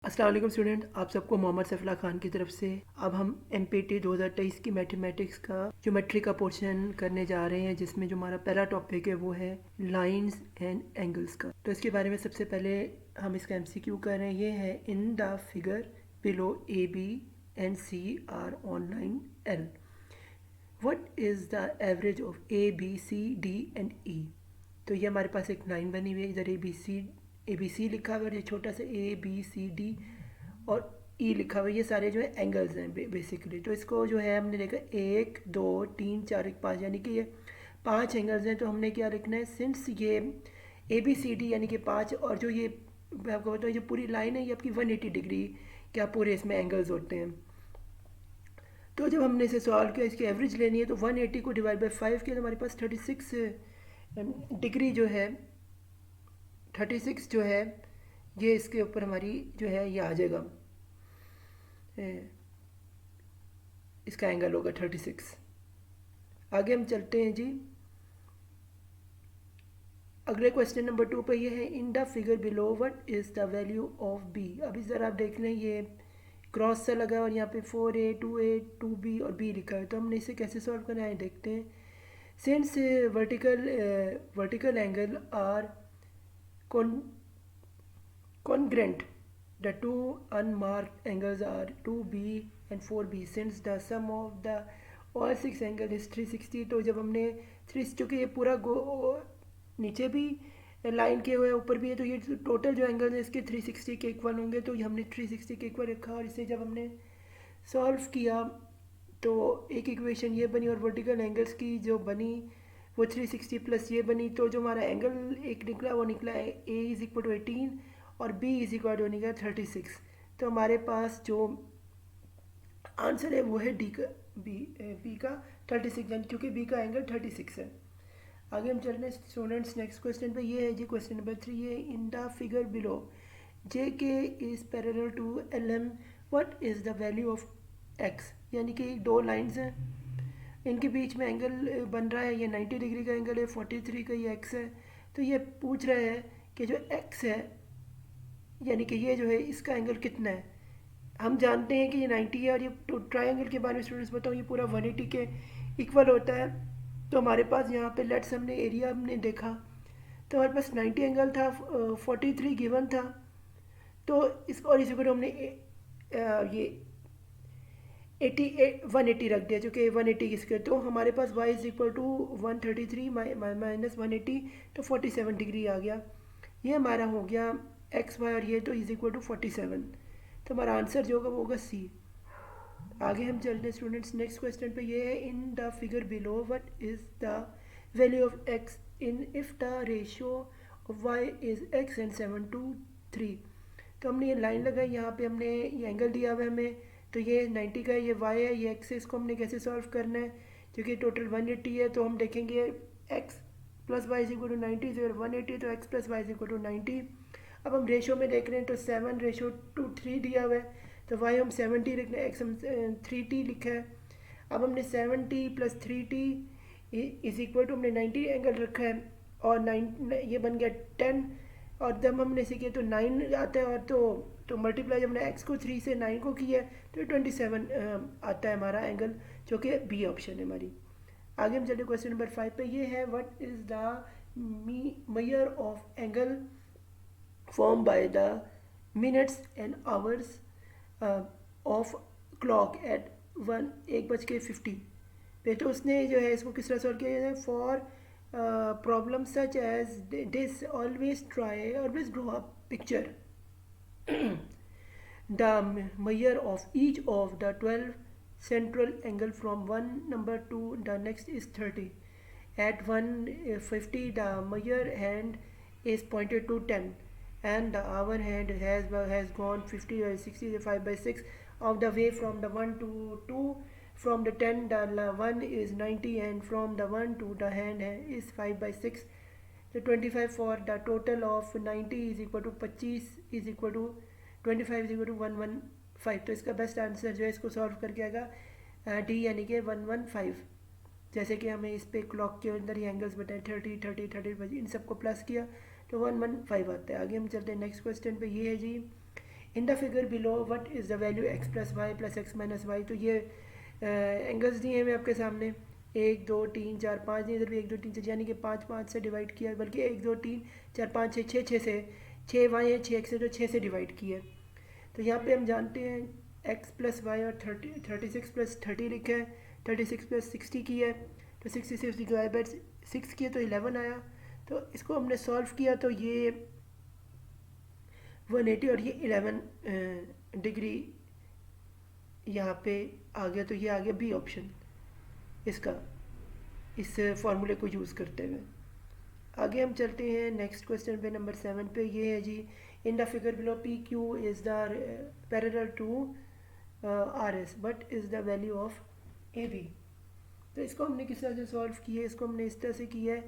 अस्सलाम वालेकुम स्टूडेंट, आप सबको मोहम्मद सफला खान की तरफ से अब हम MPT 2023 की मैथमेटिक्स का ज्योमेट्री का पोर्शन करने जा रहे हैं, जिसमें जो हमारा पहला टॉपिक है वो है लाइंस एंड एंगल्स का। तो इसके बारे में सबसे पहले हम इसका MCQ कर रहे हैं। ये है in the figure below AB and C are on line L, what is the average of ABCD and E। तो ये हमारे पास एक लाइन बनी हुई है, इधर ABC लिखा हुआ है और ये छोटा सा ABCD और E लिखा हुआ है। ये सारे जो है एंगल्स हैं बेसिकली। तो इसको जो है हमने देखा 1 2 3 4 1 5, यानी कि ये 5 एंगल्स हैं। तो हमने क्या लिखना है, सिंस ये ABCD यानी कि 5 और जो ये मैं आपको बताऊँ जो पूरी लाइन है ये आपकी 180 डिग्री क्या पूरे इसमें एंगल्स होते हैं। तो जब हमने इसे सॉल्व किया, इसकी एवरेज लेनी है, तो 180 को डिवाइड बाई 5 किया तो हमारे पास 36 डिग्री जो है 36 जो है ये इसके ऊपर हमारी जो है ये आ जाएगा, इसका एंगल होगा 36। आगे हम चलते हैं जी। अगले क्वेश्चन नंबर 2 पर ये है in the figure below what is the value of B. अभी ज़रा आप देख लें, ये क्रॉस सा लगा है और यहाँ पे 4A 2A 2B और B लिखा है। तो हमने इसे कैसे सॉल्व करना है देखते हैं। Since vertical angle are congruent, the two unmarked angles are 2B and 4B. Since the sum of the all six angle is 360, तो जब हमने 3 चूँकि ये पूरा नीचे भी लाइन के हुए ऊपर भी है, तो ये टोटल जो एंगल है इसके 360 के इक्वल होंगे। तो हमने 360 के इक्वल रखा और इसे जब हमने सॉल्व किया तो एक इक्वेशन ये बनी और वर्टिकल एंगल्स की जो बनी वो 360 प्लस ये बनी। तो जो हमारा एंगल एक निकला वो निकला है A इज़ इक्वल टू 18 और B इज़ इक्वल टू निकला 36। तो हमारे पास जो आंसर है वो है बी का 36, यानी क्योंकि B का एंगल 36 है। आगे हम चल रहे हैं स्टूडेंट्स नेक्स्ट क्वेश्चन पे। ये है जी क्वेश्चन नंबर 3 है in the figure below JK is parallel to LM, what is the value of X। यानी कि दो लाइंस हैं, इनके बीच में एंगल बन रहा है, ये 90 डिग्री का एंगल है, 43 का ये X है। तो ये पूछ रहा है कि जो X है यानी कि ये जो है इसका एंगल कितना है। हम जानते हैं कि ये 90 है और ये ट्रायंगल के बारे में स्टूडेंट्स बताऊँ ये पूरा 180 के इक्वल होता है। तो हमारे पास यहाँ पे लेट्स हमने एरिया हमने देखा तो हमारे पास 90 एंगल था, 43 गिवन था। तो इस और इसी को हमने ये 180 रख दिया, जो कि 180 किसके। तो हमारे पास y is equal to 133 minus 180, तो 47 डिग्री आ गया। ये हमारा हो गया एक्स वाई और ये तो इज़ इक्वल टू 47। तो हमारा आंसर जो होगा वो होगा सी। आगे हम चलते हैं स्टूडेंट्स नेक्स्ट क्वेश्चन पे। ये है in the figure below what is the value of x in if the ratio of y is x and 7 to 3। तो हमने ये लाइन लगाई, यहाँ पे हमने ये एंगल दिया हुआ है हमें, तो ये 90 का है, ये y है, ये x है। इसको हमने कैसे सॉल्व करना है, क्योंकि टोटल 180 है। तो हम देखेंगे x plus y is equal to 90, तो 180 तो x plus y is equal to 90। अब हम रेशो में देख रहे हैं तो 7:3 दिया हुआ है, तो y हम 70 लिख रहे हैं, x हम 3t लिखा है। अब हमने 70 plus 3t is equal to हमने 90 एंगल रखा है और 9 ये बन गया 10। और जब हमने इसे किया तो 9 आता है और तो मल्टीप्लाई जब हमने x को 3 से 9 को किया तो 27 आता है हमारा एंगल, जो कि बी ऑप्शन है हमारी। आगे हम चलते क्वेश्चन नंबर 5 पे। ये है what is the measure of angle form by the minutes and hours of clock at 1:50 पे। तो उसने जो है इसको किस तरह सॉल्व किया जाए। For problem such as this always draw a picture the measure of each of the 12 central angle from one number to the next is 30. At 1:50 the measure hand is pointed to 10 and the hour hand has gone 50 by 60 5/6 of the way from the 1 to 2. From the 10 the 1 is 90 and from the 1 to the hand is 5/6. The 25 for the total of 90 is equal to 25 is equal to 25 is equal to 115। तो इसका best answer जो है इसको solve करके आएगा D, यानी कि 115। जैसे कि हमें इस पे क्लॉक के अंदर ही एंगल्स बताए 30 30 30 इन सबको प्लस किया तो 115 आता है। आगे हम चलते हैं नेक्स्ट क्वेश्चन पे। ये है जी in the figure below what is the value x plus y plus x minus y. तो ये एंगल्स दिए हैं मैं आपके सामने, 1 2 3 4 5 नहीं, इधर भी 1 2 3 4 यानी कि 5 5 से डिवाइड किया, बल्कि 1 2 3 4 5 6 6 6 से, 6 वाई है 6 एक्स है तो 6 से डिवाइड किया। तो यहाँ पे हम जानते हैं x प्लस वाई और 36 प्लस 30 लिखा है, 36 प्लस 60 की है, तो 66 डिवाइड बाई 6 किया तो 11 आया। तो इसको हमने सॉल्व किया तो ये 180 और ये 11 डिग्री यहाँ पे आ गया। तो ये आ गया बी ऑप्शन इसका, इस फार्मूले को यूज़ करते हुए। आगे हम चलते हैं नेक्स्ट क्वेश्चन पे, नंबर 7 पे। ये है जी, in the figure below P Q is the parallel to R S, but is the value of A B. तो इसको हमने किस तरह से सॉल्व किया है, इसको हमने इस तरह से किया है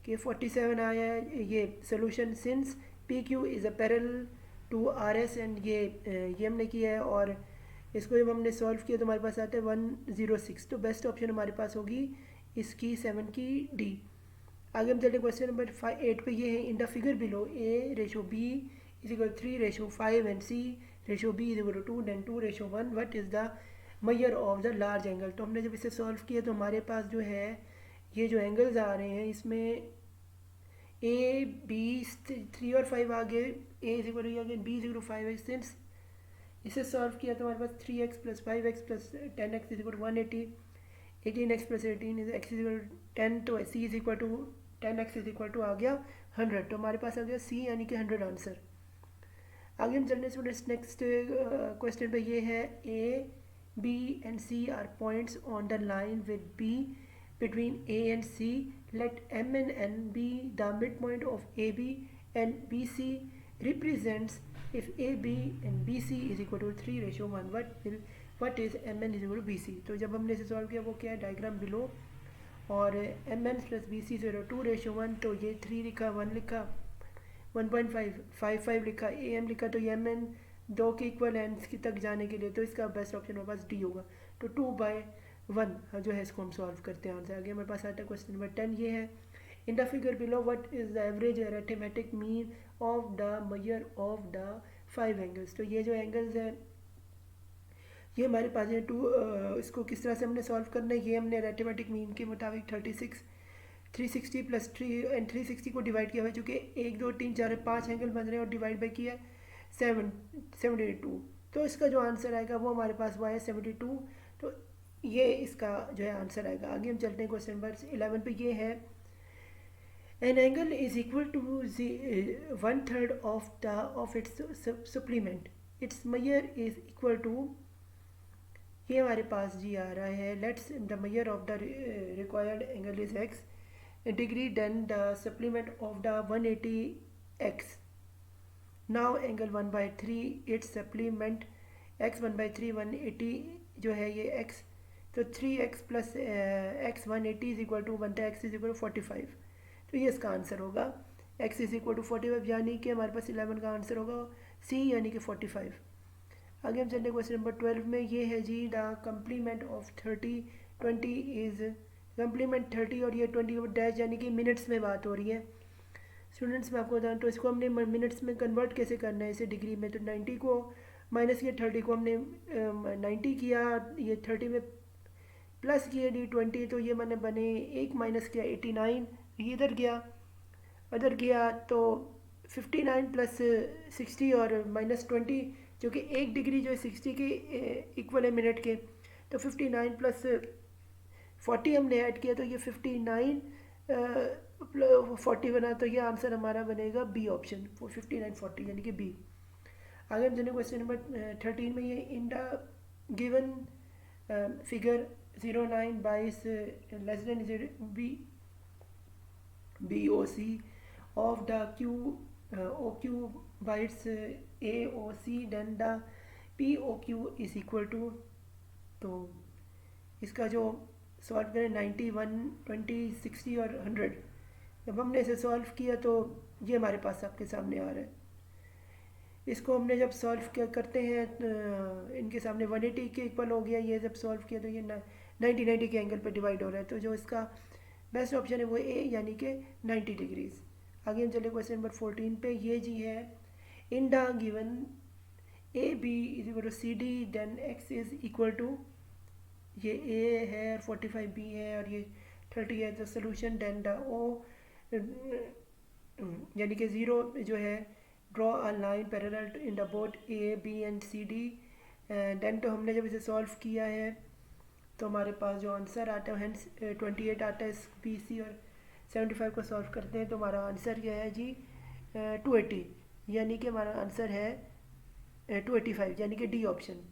कि 47 आया है ये solution, since P Q is a parallel to R S, and ये हमने किया है। और इसको जब हमने सॉल्व किया तो हमारे पास आता है 106। तो बेस्ट ऑप्शन हमारे पास होगी इसकी 7 की डी। आगे हम चलते क्वेश्चन नंबर 8 पे। ये है, in the figure below A ratio B is equal 3 ratio 5 and C ratio B is equal 2 then 2 ratio 1, what is the measure of the large angle. तो हमने जब इसे सॉल्व किया तो हमारे पास जो है ये जो एंगल्स आ रहे हैं इसमें ए बी 3 और 5 आ गए, ए इज इक्वल आ गया बी इज इक्वल 5 है। सिंस इसे सॉल्व किया तो हमारे पास 3x plus 5x plus 10x is equal 180, 18x plus 18 is x is equal 10, तो c is equal to 10x is equal to आ गया 100। तो हमारे पास आ गया c यानी कि 100 आंसर। आगे हम चलने से नेक्स्ट क्वेश्चन पे। ये है, a b and c are points on the line with b between a and c, let m and n be the midpoint of ab and bc represents if ab and bc is equal to 3 ratio 1, what is mn is equal to bc। तो जब हमने इसे solve किया वो क्या है, diagram below, और mn plus bc is 2 ratio 1, तो ये 3 लिखा, 1 लिखा, 1.55 लिखा, am लिखा, तो ये mn 2 के इक्वल एंड तक जाने के लिए, तो इसका बेस्ट ऑप्शन हमारे पास डी होगा। तो 2/1 जो है इसको हम सॉल्व करते हैं आंसर। आगे हमारे पास आता है क्वेश्चन नंबर 10। ये है, in the figure below what is the average arithmetic mean of the measure of the 5 angles. तो ये जो एंगल्स है ये हमारे पास है इसको किस तरह से हमने सॉल्व करना है, ये हमने अरिथमेटिक मीन के मुताबिक 36 360 प्लस 3 एंड 360 को डिवाइड किया हुआ है, चूँकि 1 2 3 4 5 एंगल बन रहे हैं और डिवाइड बाई किया 72। तो इसका जो आंसर आएगा वो हमारे पास हुआ है 72। तो ये इसका जो है आंसर आएगा। आगे हम चलते हैं क्वेश्चन नंबर 11 पे। ये है, an angle is equal to 1/3 of its supplement, its measure is equal to, ये हमारे पास जी आ रहा है, let's the measure of the required angle is x degree, then the supplement of the 180x। Now angle 1/3 its supplement x 1/3 180 जो है ये x, तो 3x plus x 180 is equal to बनता है x इज इक्वल टू 45। तो ये इसका answer होगा, x इज इक्वल टू 45, यानी कि हमारे पास 11 का आंसर होगा c यानी कि 45। आगे हम चलते क्वेश्चन नंबर 12 में। ये है जी, the complement of 30 20 is complement 30 और ये 20 डैश यानी कि मिनट्स में बात हो रही है स्टूडेंट्स। मैं आपको बताऊँ तो इसको हमने मिनट्स में कन्वर्ट कैसे करना है, इसे डिग्री में। तो 90 को माइनस किया, 30 को हमने 90 किया, ये 30 में प्लस किया D20, तो ये मैंने बने 1 माइनस किया 89, ये इधर गया तो 59 प्लस 60 और माइनस 20, जो कि 1 डिग्री जो है 60 के इक्वल है मिनट के, तो 59 प्लस 40 हमने ऐड किया तो ये 59 40 बना। तो ये आंसर हमारा बनेगा बी ऑप्शन, 59 40 यानी कि बी। आगे हम चलें क्वेश्चन नंबर 13 में। ये, in the given figure 09 22 less than B O C of the Q O Q bites A O C, then the P O Q is equal to, तो इसका जो सॉल्व करें 90 120 60 और 100, जब हमने इसे सॉल्व किया तो ये हमारे पास आपके सामने आ रहा है। इसको हमने जब सॉल्व किया करते हैं इनके सामने 180 के इक्वल हो गया, ये जब सॉल्व किया तो ये 90 के एंगल पे डिवाइड हो रहा है, तो जो इसका बेस्ट ऑप्शन है वो ए यानी कि 90 डिग्रीज। आगे हम चले क्वेश्चन नंबर 14 पे। ये जी है, in the given A B is equal to C D, then x is equal to ये ए है और 45 बी है और ये 30 है। तो सोल्यूशन देन द ओ यानी कि ज़ीरो जो है draw a line parallel in the both A B and C D. Then तो हमने जब इसे सॉल्व किया है तो हमारे पास जो आंसर आता है हेंस 28 आता है इस बी सी और 75 को सॉल्व करते हैं तो हमारा आंसर क्या है जी 280, यानी कि हमारा आंसर है 285 यानी कि डी ऑप्शन।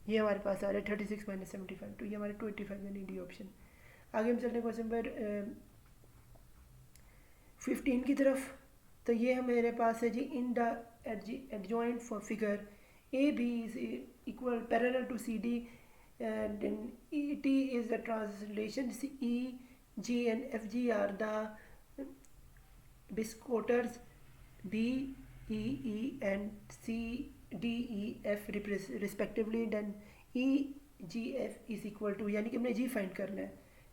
ये हमारे पास आ रहा है 36 माइनस 75, तो ये हमारे 285 यानी डी ऑप्शन। आगे हम चलते हैं क्वेश्चन नंबर 15 की तरफ। तो ये मेरे पास है जी in the adjoint for figure A B is equal parallel to C D and then ET is the translation, E, G and FG are the biscoters, B, E, E and C, D, E, F respectively, then E, G, F is equal to, यानी कि हमने G find करना है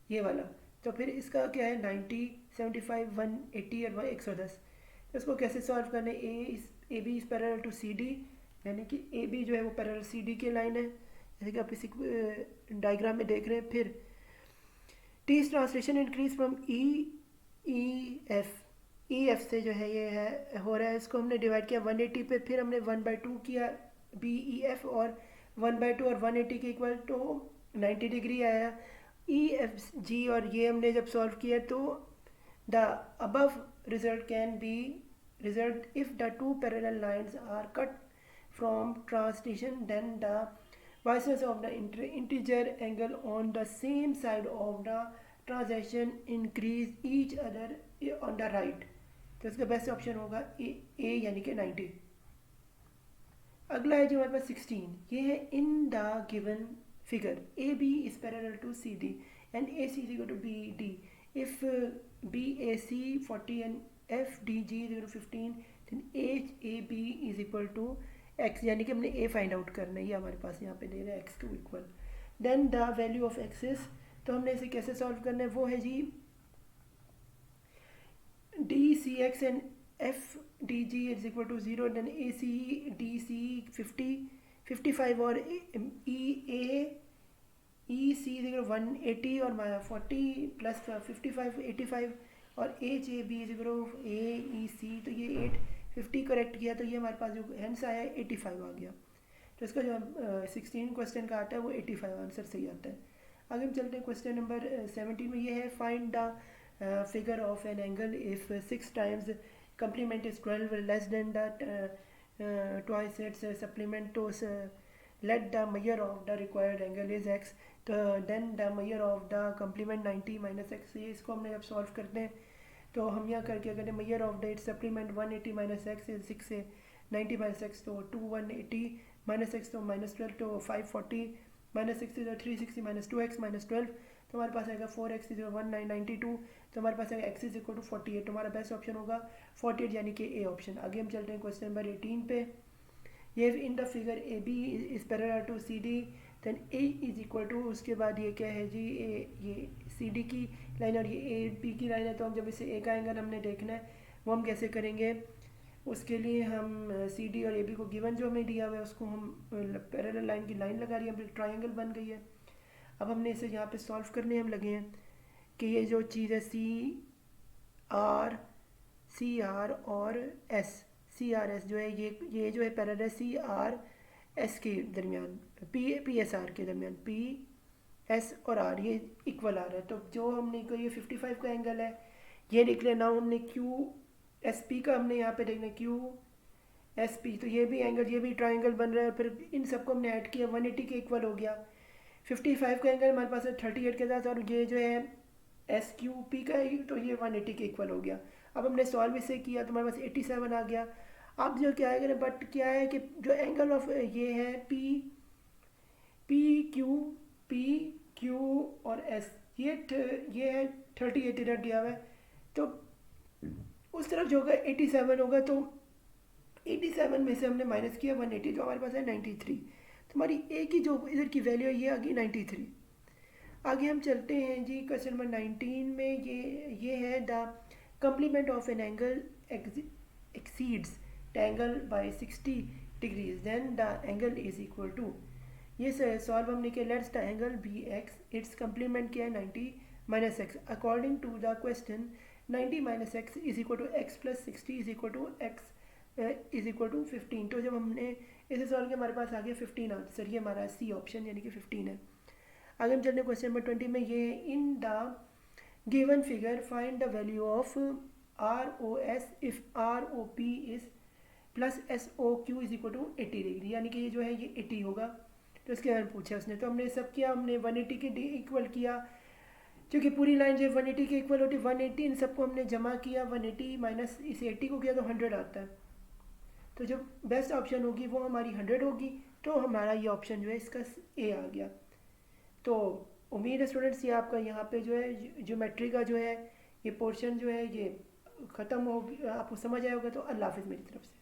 ये वाला। तो फिर इसका क्या है 90, 75, 180 और 110। इसको कैसे सॉल्व करना है? A B is parallel to C D, यानी कि ए बी जो है वो पैरेलल सी डी की लाइन है जैसे कि आप इसी डायग्राम में देख रहे हैं। फिर T translation increase from E F से जो है ये है हो रहा है, इसको हमने डिवाइड किया 180 पे, फिर हमने 1/2 किया बी ई एफ और 1/2 और 180 के इक्वल तो 90 डिग्री आया ई एफ जी। और ये हमने जब सॉल्व किया तो the above result can be result if the two parallel lines are cut from translation, then the vices of the integer angle on the same side of the translation increase each other on the right। तो इसका best option होगा ए यानी कि 90। अगला है जो हमारे पास 16, ये है in the given figure A B is parallel to C D and A C is equal to B D. If B A C 40 and F D G is equal to 15, then H A B is equal to x, यानी कि हमने ए find out करना है, ये हमारे पास यहाँ पे दे रहा है x to equal. Then the value of axis, तो हमने इसे कैसे सॉल्व करना है? वो है G D C x and F D G is equal to 0, then A C D C 55 और ई सी इज इक्वल 180 और 40 प्लस 55 85 और H A B is equal A E C, तो ये 850 करेक्ट किया तो ये हमारे पास जो हेंस आया 85 आ गया। तो इसका जो 16 क्वेश्चन का आता है वो 85 आंसर सही आता है। आगे हम चलते हैं क्वेश्चन नंबर 17 में। ये है find the figure of an angle if 6 times complement is 12 less than that twice its supplement, तो let the measure of the required angle is x, तो then the measure of the complement 90 minus x। ये इसको हमने जब solve करते हैं तो हम यहाँ करके अगर major of the it supplement 180 minus x is 6 से 90 माइनस एक्स तो 180 माइनस एक्स तो -12 तो 540 माइनस 6 तो 360 माइनस 2x माइनस 12, तो हमारे पास आएगा 4x इज 1992, तो हमारे पास आएगा x इज इक्वल टू 48, तो हमारा बेस्ट ऑप्शन होगा 48 यानी कि ए ऑप्शन। आगे हम चलते हैं क्वेश्चन नंबर 18 पे। ये in the figure A B is parallel to C D, then A is equal to, उसके बाद ये क्या है जी ये सी डी की लाइन और ये ए बी की लाइन है। तो हम जब इसे ए का एंगल हमने देखना है वो हम कैसे करेंगे? उसके लिए हम सी डी और ए बी को गिवन जो हमें दिया हुआ है उसको हम पैरेलल लाइन की लाइन लगा रही है, फिर ट्राइंगल बन गई है। अब हमने इसे यहाँ पे सॉल्व करने हम लगे हैं कि ये जो चीज़ है सी आर और एस, सी आर एस जो है ये जो है पैरेलल है सी आर एस के दरमियान, पी एस आर के दरमियान, पी एस और आर ये इक्वल आ रहा है। तो जो हमने को ये 55 का एंगल है ये लिख लेना, हमने क्यू एस पी का हमने यहाँ पे देखना क्यू एस पी, तो ये भी एंगल ये भी ट्राइंगल बन रहा है। फिर इन सबको हमने ऐड किया 180 के इक्वल हो गया। 55 का एंगल हमारे पास है 38 के साथ और ये जो है एस क्यू पी का है तो ये 180 के इक्वल हो गया। अब हमने सॉल्व इसे किया तो हमारे पास 87 आ गया। अब जो क्या है बट क्या है कि जो एंगल ऑफ ये है पी क्यू और एस ये है 38 इधर दिया हुआ है, तो उस तरफ जो होगा 87 होगा, तो 87 में से हमने माइनस किया 180 जो हमारे पास है 93, तो हमारी ए की जो इधर की वैल्यू है ये आ गई 93। आगे हम चलते हैं जी क्वेश्चन नंबर 19 में। ये है the complement of an angle exceeds the angle by 60 degrees then the angle is equal to, ये सॉल्व हमने किया, let's the angle be x, its complement किया है 90 minus x, according to the question 90 minus x is equal to x plus 60 is equal to x is equal to 15। तो जब हमने इसे solve किया हमारे पास आ गया 15 आंसर, ये हमारा सी ऑप्शन यानी कि 15 है। आगे हम चलते हैं क्वेश्चन नंबर 20 में, ये in the given figure find the value of R O S if R O P is plus S O Q is equal to 80 degree, यानी कि ये जो है ये 80 होगा। तो इसके बारे में पूछा उसने, तो हमने सब किया, हमने 180 के इक्वल किया, क्योंकि पूरी लाइन जो 180 के इक्वल होती है, 180 इन सबको हमने जमा किया, 180 माइनस इस 80 को किया तो 100 आता है। तो जो बेस्ट ऑप्शन होगी वो हमारी 100 होगी, तो हमारा ये ऑप्शन जो है इसका ए आ गया। तो उम्मीद है स्टूडेंट्स ये आपका यहाँ पे जो है ज्योमेट्री का जो है ये पोर्शन जो है ये ख़त्म हो गया, आपको समझ आया होगा। तो अल्लाह हाफिज़ मेरी तरफ से।